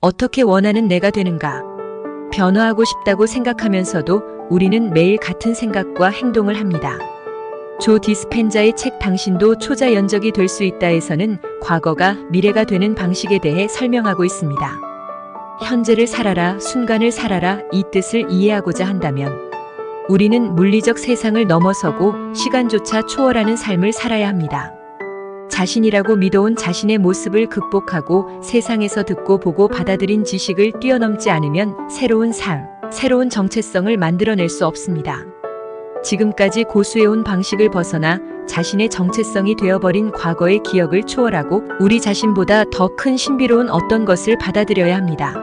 어떻게 원하는 내가 되는가? 변화하고 싶다고 생각하면서도 우리는 매일 같은 생각과 행동을 합니다. 조 디스펜자의 책 당신도 초자연적이 될 수 있다에서는 과거가 미래가 되는 방식에 대해 설명하고 있습니다. 현재를 살아라, 순간을 살아라 이 뜻을 이해하고자 한다면 우리는 물리적 세상을 넘어서고 시간조차 초월하는 삶을 살아야 합니다. 자신이라고 믿어온 자신의 모습을 극복하고 세상에서 듣고 보고 받아들인 지식을 뛰어넘지 않으면 새로운 삶, 새로운 정체성을 만들어낼 수 없습니다. 지금까지 고수해온 방식을 벗어나 자신의 정체성이 되어버린 과거의 기억을 초월하고 우리 자신보다 더 큰 신비로운 어떤 것을 받아들여야 합니다.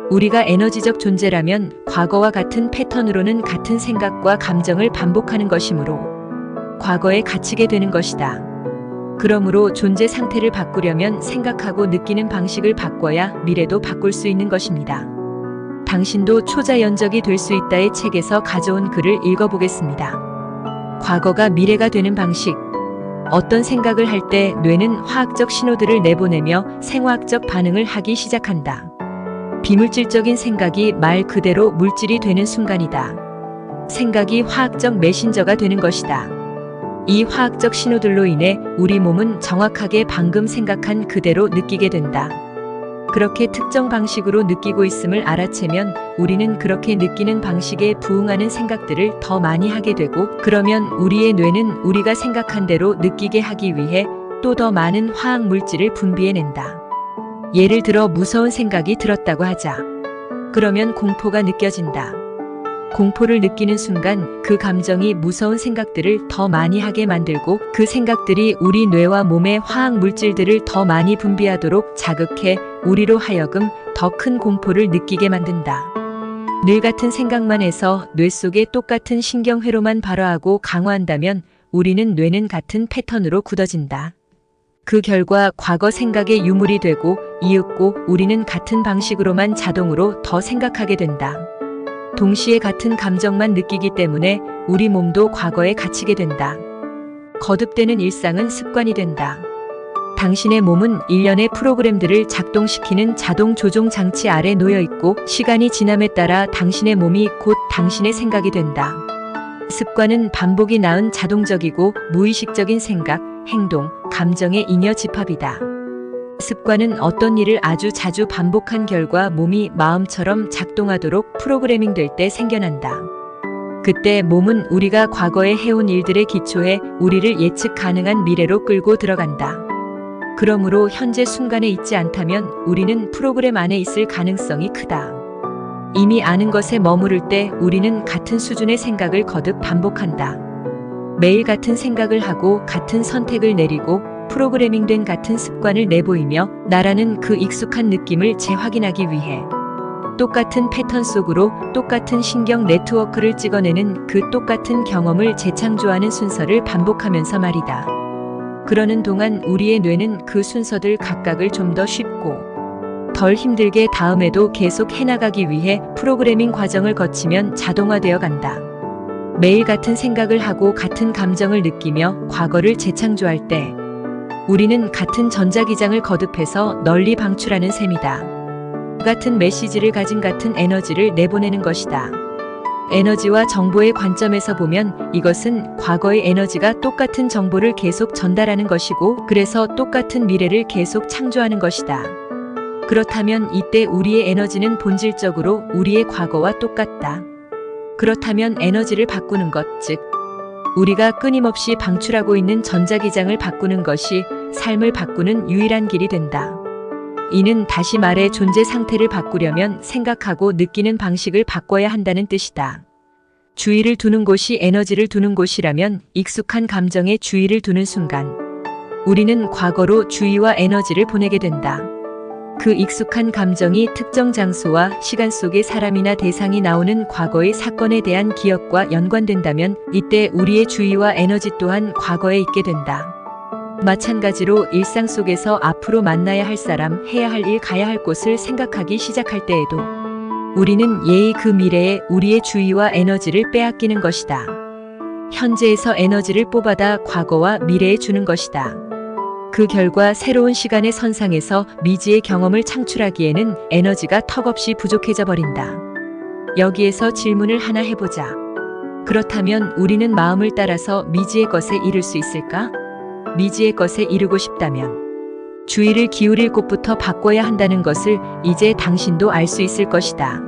우리가 에너지적 존재라면 과거와 같은 패턴으로는 같은 생각과 감정을 반복하는 것이므로 과거에 갇히게 되는 것이다. 그러므로 존재 상태를 바꾸려면 생각하고 느끼는 방식을 바꿔야 미래도 바꿀 수 있는 것입니다. 당신도 초자연적이 될 수 있다의 책에서 가져온 글을 읽어보겠습니다. 과거가 미래가 되는 방식. 어떤 생각을 할 때 뇌는 화학적 신호들을 내보내며 생화학적 반응을 하기 시작한다. 비물질적인 생각이 말 그대로 물질이 되는 순간이다. 생각이 화학적 메신저가 되는 것이다. 이 화학적 신호들로 인해 우리 몸은 정확하게 방금 생각한 그대로 느끼게 된다. 그렇게 특정 방식으로 느끼고 있음을 알아채면 우리는 그렇게 느끼는 방식에 부응하는 생각들을 더 많이 하게 되고 그러면 우리의 뇌는 우리가 생각한 대로 느끼게 하기 위해 또 더 많은 화학 물질을 분비해낸다. 예를 들어 무서운 생각이 들었다고 하자. 그러면 공포가 느껴진다. 공포를 느끼는 순간 그 감정이 무서운 생각들을 더 많이 하게 만들고 그 생각들이 우리 뇌와 몸의 화학 물질들을 더 많이 분비하도록 자극해 우리로 하여금 더 큰 공포를 느끼게 만든다. 늘 같은 생각만 해서 뇌 속에 똑같은 신경회로만 발화하고 강화한다면 우리는 뇌는 같은 패턴으로 굳어진다. 그 결과 과거 생각의 유물이 되고 이윽고 우리는 같은 방식으로만 자동으로 더 생각하게 된다. 동시에 같은 감정만 느끼기 때문에 우리 몸도 과거에 갇히게 된다. 거듭되는 일상은 습관이 된다. 당신의 몸은 일련의 프로그램들을 작동시키는 자동 조종 장치 아래 놓여 있고 시간이 지남에 따라 당신의 몸이 곧 당신의 생각이 된다. 습관은 반복이 낳은 자동적이고 무의식적인 생각, 행동, 감정의 잉여 집합이다. 습관은 어떤 일을 아주 자주 반복한 결과 몸이 마음처럼 작동하도록 프로그래밍 될 때 생겨난다. 그때 몸은 우리가 과거에 해온 일들에 기초해 우리를 예측 가능한 미래로 끌고 들어간다. 그러므로 현재 순간에 있지 않다면 우리는 프로그램 안에 있을 가능성이 크다. 이미 아는 것에 머무를 때 우리는 같은 수준의 생각을 거듭 반복한다. 매일 같은 생각을 하고 같은 선택을 내리고 프로그래밍된 같은 습관을 내보이며 나라는 그 익숙한 느낌을 재확인하기 위해 똑같은 패턴 속으로 똑같은 신경 네트워크를 찍어내는 그 똑같은 경험을 재창조하는 순서를 반복하면서 말이다. 그러는 동안 우리의 뇌는 그 순서들 각각을 좀 더 쉽고 덜 힘들게 다음에도 계속 해나가기 위해 프로그래밍 과정을 거치면 자동화되어 간다. 매일 같은 생각을 하고 같은 감정을 느끼며 과거를 재창조할 때 우리는 같은 전자기장을 거듭해서 널리 방출하는 셈이다. 같은 메시지를 가진 같은 에너지를 내보내는 것이다. 에너지와 정보의 관점에서 보면 이것은 과거의 에너지가 똑같은 정보를 계속 전달하는 것이고 그래서 똑같은 미래를 계속 창조하는 것이다. 그렇다면 이때 우리의 에너지는 본질적으로 우리의 과거와 똑같다. 그렇다면 에너지를 바꾸는 것, 즉 우리가 끊임없이 방출하고 있는 전자기장을 바꾸는 것이 삶을 바꾸는 유일한 길이 된다. 이는 다시 말해 존재 상태를 바꾸려면 생각하고 느끼는 방식을 바꿔야 한다는 뜻이다. 주의를 두는 곳이 에너지를 두는 곳이라면 익숙한 감정에 주의를 두는 순간 우리는 과거로 주의와 에너지를 보내게 된다. 그 익숙한 감정이 특정 장소와 시간 속의 사람이나 대상이 나오는 과거의 사건에 대한 기억과 연관된다면 이때 우리의 주의와 에너지 또한 과거에 있게 된다. 마찬가지로 일상 속에서 앞으로 만나야 할 사람, 해야 할 일, 가야 할 곳을 생각하기 시작할 때에도 우리는 예의 그 미래에 우리의 주의와 에너지를 빼앗기는 것이다. 현재에서 에너지를 뽑아다 과거와 미래에 주는 것이다. 그 결과 새로운 시간의 선상에서 미지의 경험을 창출하기에는 에너지가 턱없이 부족해져 버린다. 여기에서 질문을 하나 해보자. 그렇다면 우리는 마음을 따라서 미지의 것에 이를 수 있을까? 미지의 것에 이르고 싶다면 주의를 기울일 곳부터 바꿔야 한다는 것을 이제 당신도 알 수 있을 것이다.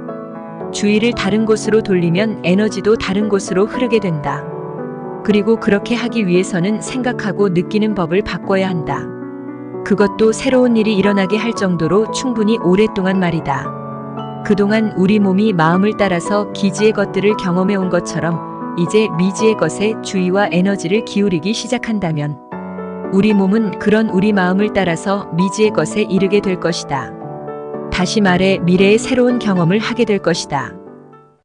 주의를 다른 곳으로 돌리면 에너지도 다른 곳으로 흐르게 된다. 그리고 그렇게 하기 위해서는 생각하고 느끼는 법을 바꿔야 한다. 그것도 새로운 일이 일어나게 할 정도로 충분히 오랫동안 말이다. 그동안 우리 몸이 마음을 따라서 기지의 것들을 경험해 온 것처럼 이제 미지의 것에 주의와 에너지를 기울이기 시작한다면 우리 몸은 그런 우리 마음을 따라서 미지의 것에 이르게 될 것이다. 다시 말해 미래의 새로운 경험을 하게 될 것이다.